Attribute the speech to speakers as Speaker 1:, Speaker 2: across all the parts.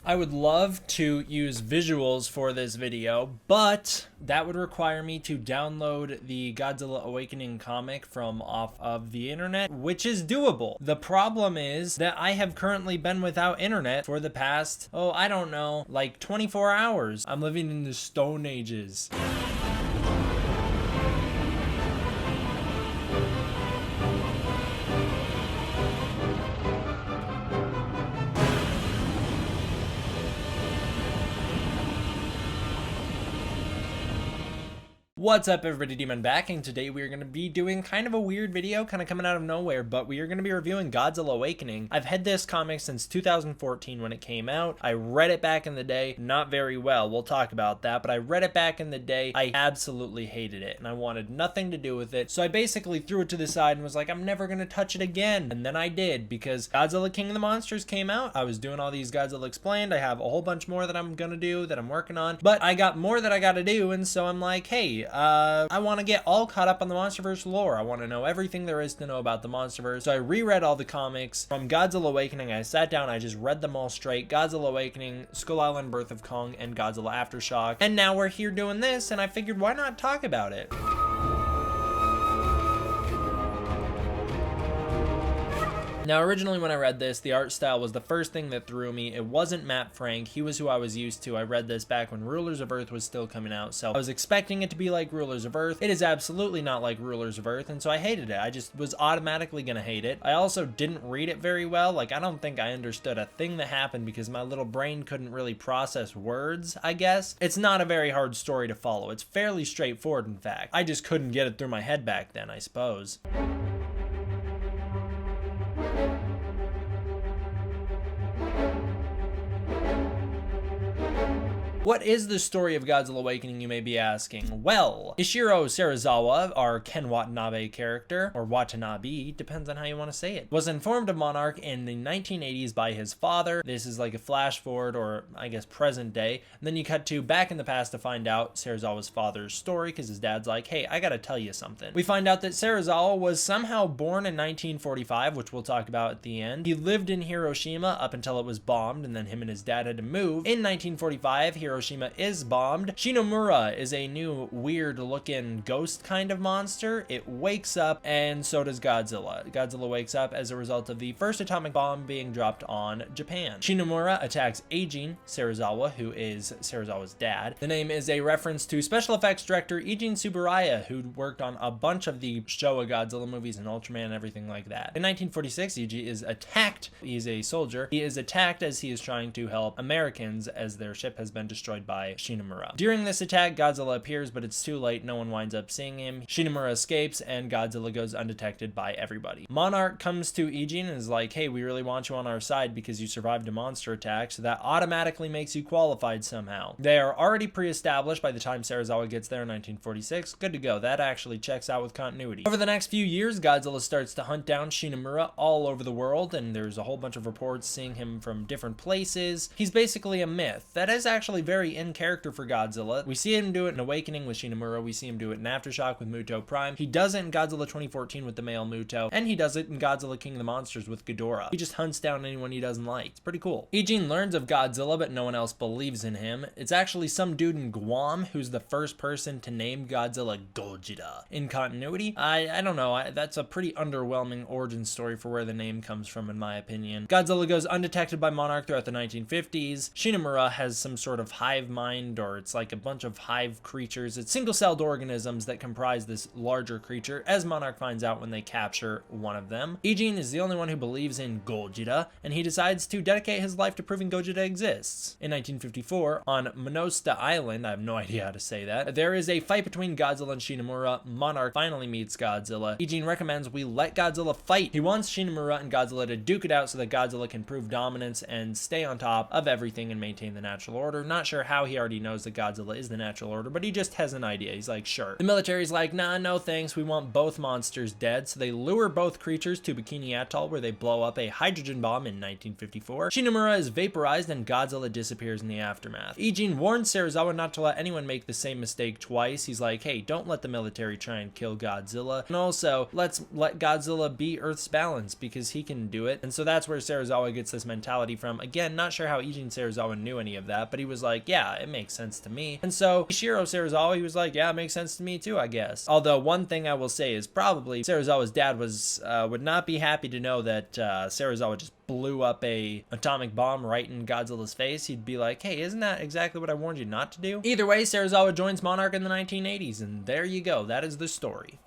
Speaker 1: I would love to use visuals for this video, but that would require me to download the Godzilla Awakening comic from off of the internet, which is doable. The problem is that I have currently been without internet for the past, I don't know, like 24 hours. I'm living in the Stone Ages. What's up everybody, Demon back, and today we are going to be doing kind of a weird video, kind of coming out of nowhere, but we are going to be reviewing Godzilla Awakening. I've had this comic since 2014 when it came out. I read it back in the day, not very well, we'll talk about that, but I read it back in the day. I absolutely hated it, and I wanted nothing to do with it, so I basically threw it to the side and was like, I'm never going to touch it again, and then I did, because Godzilla King of the Monsters came out. I was doing all these Godzilla Explained. I have a whole bunch more that I'm going to do, that I'm working on, but I got more that I got to do, and so I'm like, hey, I want to get all caught up on the MonsterVerse lore. I want to know everything there is to know about the MonsterVerse. So I reread all the comics from Godzilla Awakening. I sat down, I just read them all straight. Godzilla Awakening, Skull Island, Birth of Kong, and Godzilla Aftershock. And now we're here doing this, and I figured why not talk about it? Now, originally when I read this, the art style was the first thing that threw me. It wasn't Matt Frank. He was who I was used to. I read this back when Rulers of Earth was still coming out, so I was expecting it to be like Rulers of Earth. It is absolutely not like Rulers of Earth, and so I hated it. I just was automatically gonna hate it. I also didn't read it very well. Like, I don't think I understood a thing that happened because my little brain couldn't really process words, I guess. It's not a very hard story to follow. It's fairly straightforward, in fact. I just couldn't get it through my head back then, I suppose. What is the story of Godzilla Awakening, you may be asking? Well, Ishiro Serizawa, our Ken Watanabe character, or Watanabe, depends on how you want to say it, was informed of Monarch in the 1980s by his father. This is like a flash forward, or I guess present day. And then you cut to back in the past to find out Serizawa's father's story, because his dad's like, hey, I gotta tell you something. We find out that Serizawa was somehow born in 1945, which we'll talk about at the end. He lived in Hiroshima up until it was bombed, and then him and his dad had to move. In 1945, Hiroshima is bombed. Shinomura is a new weird looking ghost kind of monster. It wakes up, and so does Godzilla. Godzilla wakes up as a result of the first atomic bomb being dropped on Japan. Shinomura attacks Eijin Serizawa, who is Serizawa's dad. The name is a reference to special effects director Eijin Tsuburaya, who worked on a bunch of the Showa Godzilla movies and Ultraman and everything like that. In 1946, Eiji is attacked. He's a soldier. He is attacked as he is trying to help Americans as their ship has been destroyed by Shinomura. During this attack, Godzilla appears, but it's too late. No one winds up seeing him. Shinomura escapes, and Godzilla goes undetected by everybody. Monarch comes to Eijin and is like, hey, we really want you on our side because you survived a monster attack, so that automatically makes you qualified somehow. They are already pre-established by the time Serizawa gets there in 1946. Good to go. That actually checks out with continuity. Over the next few years, Godzilla starts to hunt down Shinomura all over the world, and there's a whole bunch of reports seeing him from different places. He's basically a myth. That is actually very in character for Godzilla. We see him do it in Awakening with Shinomura. We see him do it in Aftershock with Muto Prime. He does it in Godzilla 2014 with the male Muto, and he does it in Godzilla King of the Monsters with Ghidorah. He just hunts down anyone he doesn't like. It's pretty cool. Eijin learns of Godzilla, but no one else believes in him. It's actually some dude in Guam who's the first person to name Godzilla Gojira. In continuity, I don't know. That's a pretty underwhelming origin story for where the name comes from, in my opinion. Godzilla goes undetected by Monarch throughout the 1950s. Shinomura has some sort of hive mind, or it's like a bunch of hive creatures. It's single-celled organisms that comprise this larger creature, as Monarch finds out when they capture one of them. Eijin is the only one who believes in Gojira, and he decides to dedicate his life to proving Gojira exists. In 1954, on Monosta Island, I have no idea how to say that, there is a fight between Godzilla and Shinomura. Monarch finally meets Godzilla. Eijin recommends we let Godzilla fight. He wants Shinomura and Godzilla to duke it out so that Godzilla can prove dominance and stay on top of everything and maintain the natural order, not sure how he already knows that Godzilla is the natural order, but he just has an idea. He's like, sure. The military's like, nah, no thanks, we want both monsters dead. So they lure both creatures to Bikini Atoll, where they blow up a hydrogen bomb in 1954. Shinomura is vaporized and Godzilla disappears in the aftermath. Ijin warns Serizawa not to let anyone make the same mistake twice. He's like, hey, don't let the military try and kill Godzilla. And also, let's let Godzilla be Earth's balance, because he can do it. And so that's where Serizawa gets this mentality from. Again, not sure how Ijin Serizawa knew any of that, but he was like, yeah, it makes sense to me. And so Ishiro Serizawa, he was like, yeah, it makes sense to me too, I guess. Although one thing I will say is probably Serizawa's dad would not be happy to know that Serizawa just blew up a atomic bomb right in Godzilla's face. He'd be like, hey, isn't that exactly what I warned you not to do? Either way, Serizawa joins Monarch in the 1980s, and there you go. That is the story.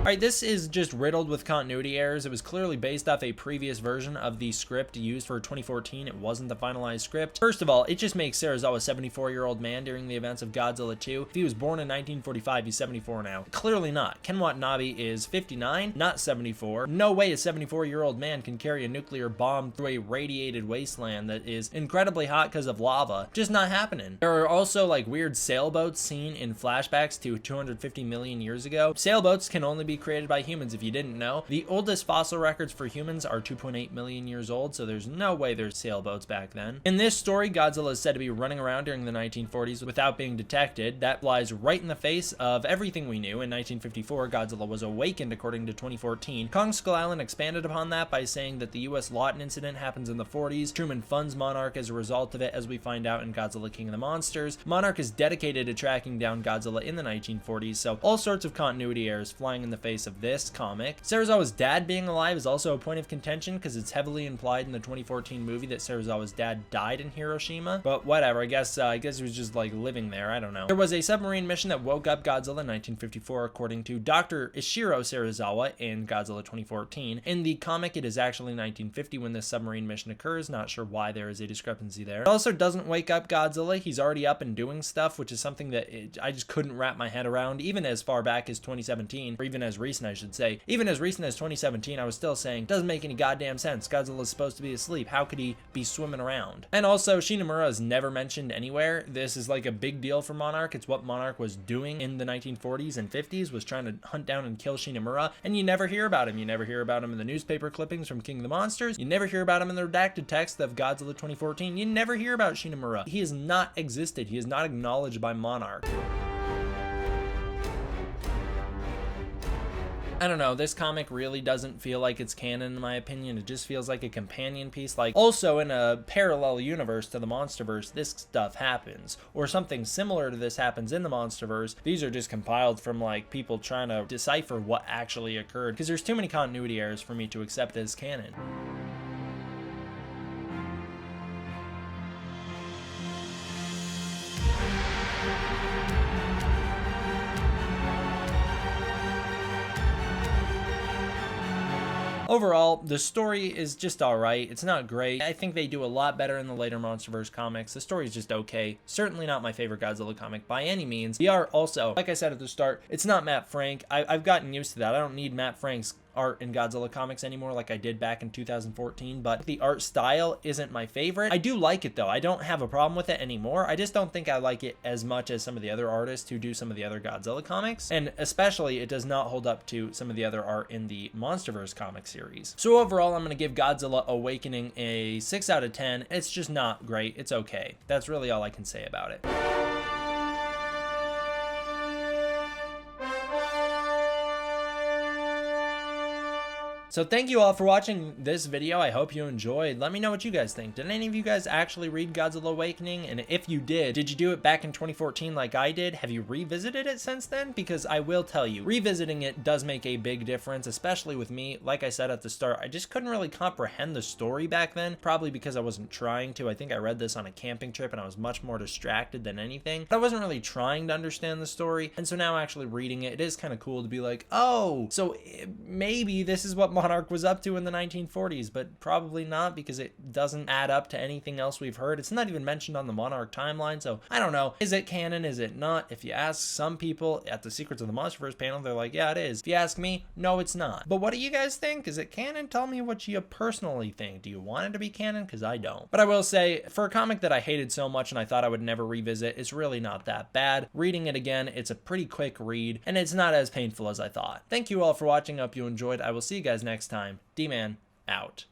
Speaker 1: Alright, this is just riddled with continuity errors. It was clearly based off a previous version of the script used for 2014. It wasn't the finalized script. First of all, it just makes Serizawa a 74-year-old man during the events of Godzilla 2. If he was born in 1945, he's 74 now. Clearly not. Ken Watanabe is 59, not 74. No way a 74-year-old man can carry a nuclear bomb through a radiated wasteland that is incredibly hot because of lava. Just not happening. There are also like weird sailboats seen in flashbacks to 250 million years ago. Sailboats can only be created by humans, if you didn't know. The oldest fossil records for humans are 2.8 million years old, so there's no way there's sailboats back then. In this story, Godzilla is said to be running around during the 1940s without being detected. That flies right in the face of everything we knew. In 1954, Godzilla was awakened according to 2014. Kong Skull Island expanded upon that by saying that the US Lawton incident happens in the 40s. Truman funds Monarch as a result of it, as we find out in Godzilla King of the Monsters. Monarch is dedicated to tracking down Godzilla in the 1940s, so all sorts of continuity errors flying in the face of this comic. Serizawa's dad being alive is also a point of contention, because it's heavily implied in the 2014 movie that Serizawa's dad died in Hiroshima, but whatever. I guess he was just like living there. I don't know. There was a submarine mission that woke up Godzilla in 1954, according to Dr. Ishiro Serizawa in Godzilla 2014. In the comic, it is actually 1950 when this submarine mission occurs. Not sure why there is a discrepancy there. It also doesn't wake up Godzilla. He's already up and doing stuff, which is something that I just couldn't wrap my head around, even as far back as 2017, or even as recent, I should say. Even as recent as 2017, I was still saying, doesn't make any goddamn sense. Godzilla's supposed to be asleep. How could he be swimming around? And also, Shinomura is never mentioned anywhere. This is like a big deal for Monarch. It's what Monarch was doing in the 1940s and 50s, was trying to hunt down and kill Shinomura, and you never hear about him. You never hear about him in the newspaper clippings from King of the Monsters. You never hear about him in the redacted text of Godzilla 2014. You never hear about Shinomura. He has not existed. He is not acknowledged by Monarch. I don't know, this comic really doesn't feel like it's canon in my opinion. It just feels like a companion piece. Like, also in a parallel universe to the MonsterVerse, this stuff happens, or something similar to this happens in the MonsterVerse. These are just compiled from like people trying to decipher what actually occurred, because there's too many continuity errors for me to accept as canon. Overall, the story is just alright. It's not great. I think they do a lot better in the later MonsterVerse comics. The story is just okay. Certainly not my favorite Godzilla comic by any means. The art also, like I said at the start, it's not Matt Frank. I've gotten used to that. I don't need Matt Frank's art in Godzilla comics anymore like I did back in 2014, but the art style isn't my favorite. I do like it though. I don't have a problem with it anymore. I just don't think I like it as much as some of the other artists who do some of the other Godzilla comics, and especially it does not hold up to some of the other art in the MonsterVerse comic series. So overall, I'm going to give Godzilla Awakening a 6 out of 10. It's just not great. It's okay. That's really all I can say about it. So thank you all for watching this video. I hope you enjoyed. Let me know what you guys think. Did any of you guys actually read Godzilla Awakening? And if you did you do it back in 2014 like I did? Have you revisited it since then? Because I will tell you, revisiting it does make a big difference, especially with me. Like I said at the start, I just couldn't really comprehend the story back then, probably because I wasn't trying to. I think I read this on a camping trip and I was much more distracted than anything. But I wasn't really trying to understand the story. And so now actually reading it, it is kind of cool to be like, oh, so maybe this is what Monarch was up to in the 1940s, but probably not, because it doesn't add up to anything else we've heard. It's not even mentioned on the Monarch timeline, so I don't know. Is it canon? Is it not? If you ask some people at the Secrets of the MonsterVerse panel, they're like, yeah, it is. If you ask me, no, it's not. But what do you guys think? Is it canon? Tell me what you personally think. Do you want it to be canon? Because I don't. But I will say, for a comic that I hated so much and I thought I would never revisit, it's really not that bad. Reading it again, it's a pretty quick read, and it's not as painful as I thought. Thank you all for watching. I hope you enjoyed. I will see you guys next time. D-Man, out.